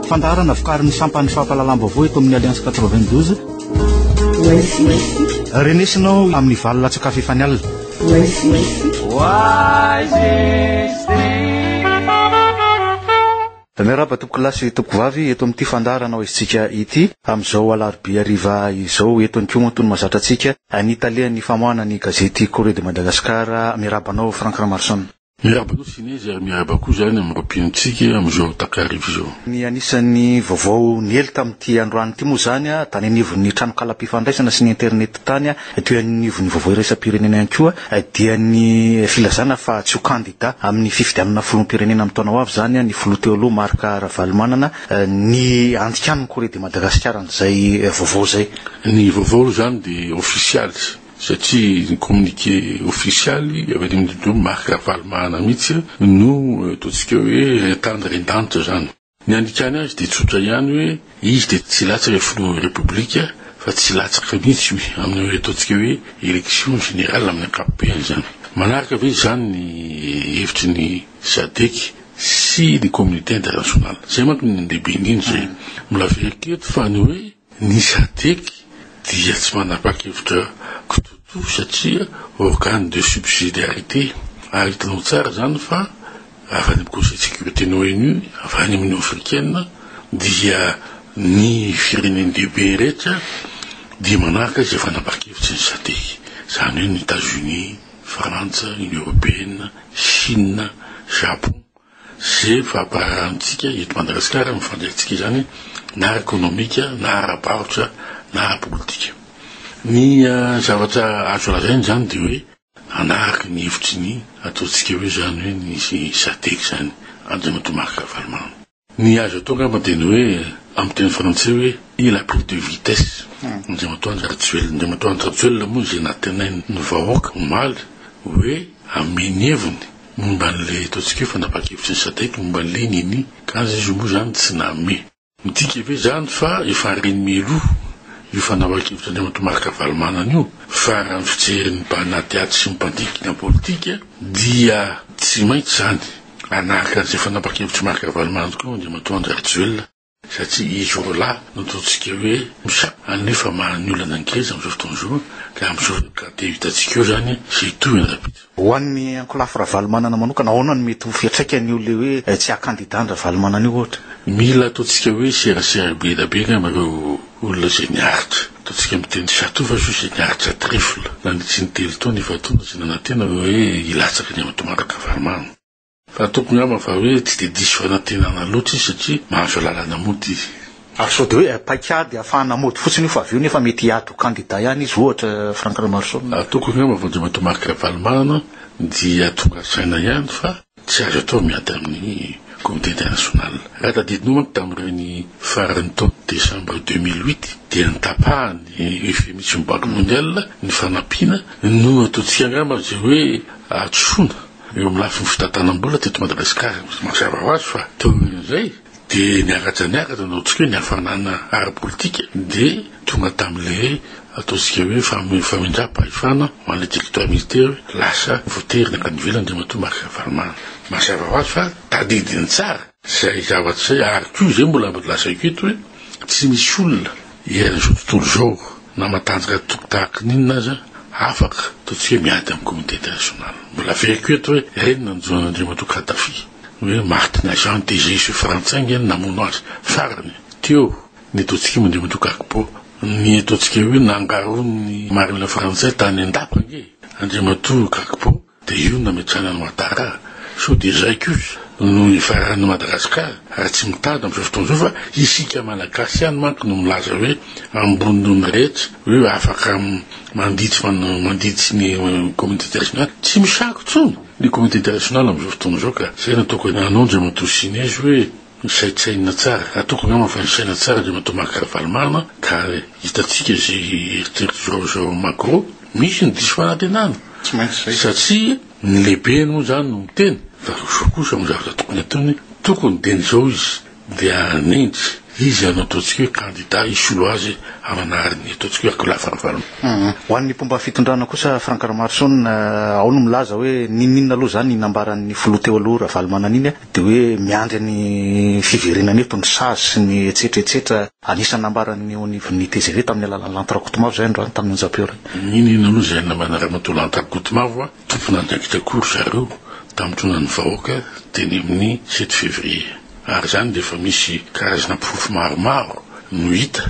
Fandarana vokarin'ny sampany fampahalalam-baovao eto amin'ny Alliance 92. Renesinao amin'ny valina tsakafo efa nialina. Meraba toko lasy toko vavy eto amin'ity fandarana ho izitsika ity amin'izao alarobia hariva izao eto ny koa tony mazatra antsika ny Italian'ny famoahana ny gazety Corriere de Madagascar. Mirabanao Frank Ramarson. Mirabanao Sinezy ary miraba koa zany amin'ny roapinantsika amin'izao takarivo izao. Ny anisan'ny vaovao niely tamin'ity androany ity moa zany tany anivon'ny trano kala-pifandraisana sy ny internet tany toy anivon'ny vaovao iraisam-pirenena ihany koa dia ny filazana fa tsy ho kandida amin'ny fifidianana folom-pirenena amin'ny taona ho avy zany ny filoha teo aloha Marc Ravalomanana ny andikan'ny Corriere de Madagascar an'izay vaovao zay. Ny vaovao zany dia official satria ny communiqué official avy amin'ny Marc Ravalomanana mihitsy no ataontsika hoe tendre indantitra zany. Ny andikany azy dia tsotra ihany hoe izy dia tsy latsaka filoha republika fa tsy latsaka mihitsy amin'ny hoe ataontsika hoe élection générale amin'ny ankapobeny zany. Manaraka ve zany ny hevitry ny SADC sy ny communauté internationale. Zay manko ny ndehibe indrindra zay. Mila veriketo fa ny hoe ny SADC dia tsy manapa-kevitra kitoto satria organe de subsidiarité ary hitanao tsara zany fa avy any amin'ny Conseil de sécurité ONU avy any amin'ny Union africaine dia ny fireneny lehibe rehetra dia manaraka izay fanapa-kevitry ny SADC. Zany hoe ny États-Unis, Frantsa, Union européenne, Chine, Japon zay famparantsika eto Madagasikara mifandraitsika zany na ekonomika na ara-barotra na ara-politika. Ny zavatra azo lazainy zany dia hoe anaraka ny hevitry ny ataontsika hoe zany hoe ny SADC zany Andriamatoa Marc Ravalomanana. Ny azo atao ngamba dia ny hoe amin'ny teny frantsay hoe il a pris de vitesse. Andriamatoa Andry-Ratjoelina moa izay natenainy ny vahoaka omaly hoe amin'ny heviny momba an'ilay ataontsika hoe fanapa-kevitry ny SADC momba an'ilay nini ka izy moa zany tsy name. Midika ve zany fa efa reny meloa io fanapa-kevitry Andriamatoa Marc Ravalomanana io fa raha ny fijerin'ny mpanaty ady sy mpandiky politika dia tsy maintsy zany anaraka an'izay fanapa-kevitry Marc Ravalomanana koa Andriamatoa Andry-Ratjoelina satria izy rola no ataontsika hoe misa anefa mahany olana angeza amin'izao fotoan'izao ka amin'izao ka dia hitantsika eo zany zay toy rapita. Ho an'ny ankolafo Ravalomanana manokana ahoana ny mety ho fiantraikany io le hoe tsy hakandidan Ravalomanana io ohatra. Mila ataontsika hoe serasera be da be ireo olona zay niaritra ataontsika miteny satofa so zay niaritra trifle nandritsy ny telo taona efa taona zay nanantena hoe ilatsaka Andriamatoa Marc Ravalomanana. Fa tokony ngamba fa hoe tsy dia diso fanantenana loatra izy satria mahazo lalana mody izy. Ary sao dia hoe paikady ahafahana mody fotsiny io fa avy eo nefa mety hiady ho kandida ihany izy ohatra Frank Ramarson. Tokony ngamba fa Andriamatoa Marc Ravalomanana dia tonga saina ihany fa tsy azo atao miady amin'ny communauté internationale. Raha tadidinao manko tamin'ireny faran'ny taona décembre 2008 dia nitapahany eufémisme banque mondiale ny fanampiana no ataontsika ngamba zay hoe atsoina eo amin'ny lafiny fitantanam-bola teto Madagasikara mazava ho azy fa teo amin'izay dia niakatra ataontsika hoe ny hafanana ara-politika dia tonga tamin'ilay ataontsika hoe famindram-pahefana ho an'ilay directeur militaire lasa voatery nankanivelana Andriamatoa Marc Ravalomanana. Mazava ho azy fa tadidiny tsara zay zavatra zay ary koa zay mbola lasa eketo hoe tsy misy olona iain'izao tontolo zao na matanjaka toko tahaka n'inona aza afaka ataontsika hoe miady amin'ny communauté internationale. Mbola veriko eto hoe reny nanjoan'Andriamatoa Kadhafi hoe Martin Agent DG frantsay ngeny namono azy farany teo ny ataontsika Andriamatoa Kakpo ny ataontsika hoe nangarony marina frantsay tany an-dapa nge Andriamatoa Kakpo dia io nametrana ny Ouattara so dia zay kosa no ifarany Madagasikara raha tsy mitady amin'izao fotoan'izao fa isika malagasy ihany manko no milaza hoe amboniny rehetra hoe afaka manditsy ny communauté internationale tsy misako tsony ny communauté internationale amin'izao fotoan'izao ka zay nataoko anao Andriamatoa Sinezy hoe saitsaina tsara atoko ngamba fa nisaina tsara Andriamatoa Marc Ravalomanana ka hitatsika zay eritreritry zao Macron misy ny diso fanantenana satria ny lehibe moa zany no miteny fa kosa amin'ny zavatra tokony ataony tokony deny zao izy dia nendry izy anao ataontsika hoe candidat isolo azy amanariny ataontsika hoe akola fahavalona. Ho an'ny mpomba fitondrana kosa Frank Ramarson ao no milaza hoe ninina aloha zany nambaran'ny filoha teo aloha Ravalomanana iny de hoe miandry ny fiverenana eto ny SAS sy ny etsetretsetra anisany nambaran'ny onivon'ny TGV tamin'ny alalan'ny lantrakotomavo zay androany tamin'ny Japon. Ninina aloha zay namana ramatoa lantrakotomavo tompona andraikitra-kory zareo tamitronan'ny vahoaka teny amin'ny 7 février. Ary zany de efa misy karazana mpifofo maromaro no hita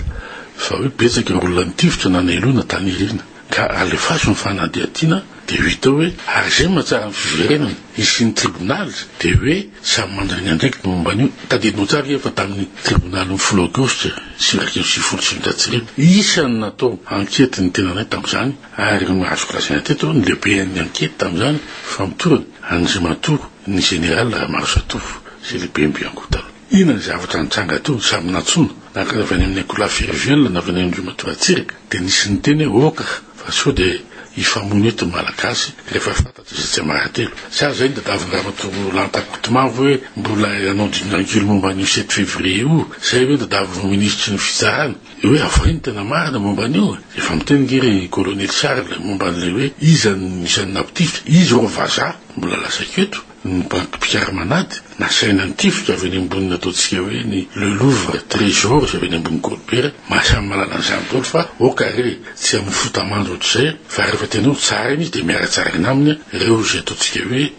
fa hoe betsaka olona nitifitra nanelona tany irina ka alefaso ny fanadihatiana de hita hoe ary zay mahatsara ny fiverenana isy ny tribunal de hoe samy mandany andraiky momba an'io tadidinao tsara efa tamin'ny tribunal ny folo agosta siraky ny sifolo sy mitatsirina isany natao ankety ny tenanay tamin'izany ary azoko lazaina teto ny lehiben'ny ankety tamin'izany famitorana Andriamatoa ny général Ramarosatofo c'est le bien biankotana ina zavatra nitsanga to samy natsona nakana avy any amin'ny akola ferviel na avy any amin'ny Andriamatoa Atsiraka de nisy ny teny oka fa sao de ifamony eto malagasy rehefa fantatry izay tsy mahatelo sa zay da davy Ramatoa lantrakotomavo hoe mbola anao dinankulo momba an'io 7 février io zay hoe da davy ministre ny fitsarana hoe avy tena marina momba an'io efa miteny ngery colonel Charles momba an'le hoe isan'ny napitifitra izy ro vaza mbola lasaka eto ny banque Pierre Manady nasaina ny tifitra avy any amboniny ataontsika hoe ny le Louvre trésor avy any ambony Colbert mahasamy malala an'izany daholo fa au carré tsy amin'ny fotamandro ohatr'izay fa rehefa tenao tsara iny izy de miara-tsarana aminy ireo zay ataontsika hoe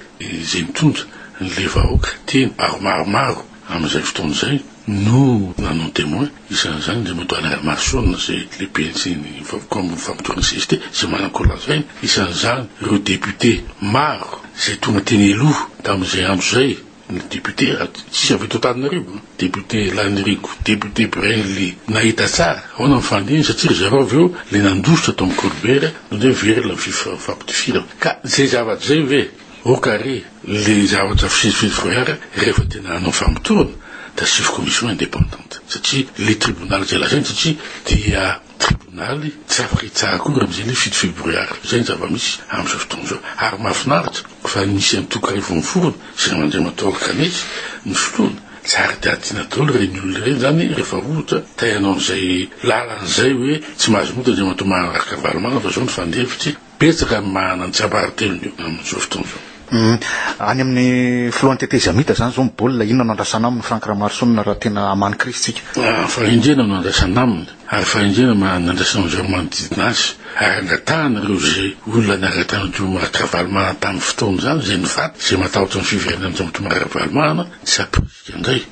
zay mitondra ny vahoaka teny maromaro amin'izay fotoana izay no nanao témoin isan'izany Andriamatoa Ramarson zay le PNC ny comme famitorana CST zay manan-kolanzaina isan'izany ireo député maro zay tonga teny eloha tamin'izay andro zay ny député tsisy avy eto Antananarivo député Lanirigo député Brenly nahita tsara ao na mifandiny satria zareo avy eo le nandositra tao amin'ny Colbert no de very la fifampitifira ka zay zavatra zay ve au carré le zavatra fisifisifroyara rehefa tena anao famitorana da chef commission indépendante satria le tribunal zay lazainy satria dia tribunaly tsy afaka hitsara koa am'izay le 7 février zay ny zava-misy am'izao fotoana zao ary mahafinaritra fa nisy amin'ny tokarivo miforona sy Andriamatoa Kanesy ny filoana tsara de atiana daholo reny olona reny zany rehefa ohatra tainao an'izay lalan'izay hoe tsy mahazo mota Andriamatoa manaraka Valomanga fa zao ny fandefitsy betsaka manana ny tsabaratelony am'izao fotoana zao. Any amin'ny filohan'ny tetezamita zany zao mibolina inona no andrasana aminy Frank Ramarson raha tena amany kristsika fahendrena no andrasana aminy ary fahendrena nandrasana zao manodidina azy ary angatahana ireo zay olona naratana Marakavalomana tamin'ny fotoana zany zay ny faty zay matahotra ny fiverenana Andriamatoa Marakavalomana tsy aprisika indray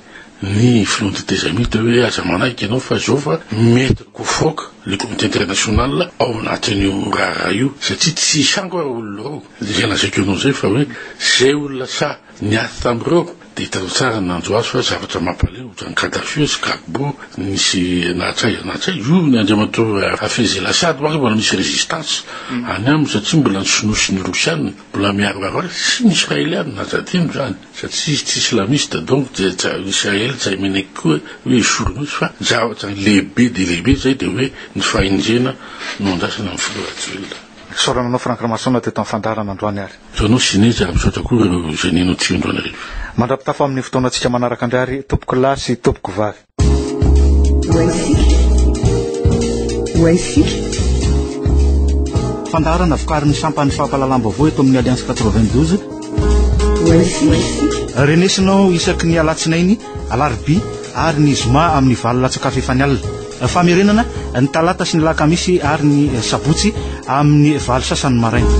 ny filohan'ny tetezamita hoe aza manaiky ianao fa zao fa mety kofoka le comité international ao anatin'io raha io satria tsy sango olona reo zay lazako anao zay fa hoe zay olona sa niaty tamin'ireo de hitanao tsara nanjo azy fa zavatra mampaleo ohatrany Kadhafi sy Gbagbo nisy nahatsay io ny Andriamatoa afezy lasady maka mbola misy résistance any aminy satria mbola nisonosy ny Rosianina mbola miaroaro sy ny Israeliana nazadino zany satria tsy islamiste donc Israel tsy meneky koa hoe isoronosy fa zavatra lehibe de lehibe zay de hoe ny fahendrena no andrasana amin'ny filoha sorananao Frank Ramarson teto amin'ny fandarana androany ary zonao sinezy misaotra koa ireo zay nenao tsy androanarivo mandrapitafa amin'ny fotoana antsika manaraka andray tompoko lahy sy tompoko vavy fandarana vokarin'ny sampany fampalalam-baovao eto amin'ny Alliance 92 renesinao isaky ny alatsinainy alarobia ary ny zoma amin'ny valo latsakafo efa ny alina famerenana ny talata sy ny lakamisy ary ny sabotsy amin'ny valo sasany maraina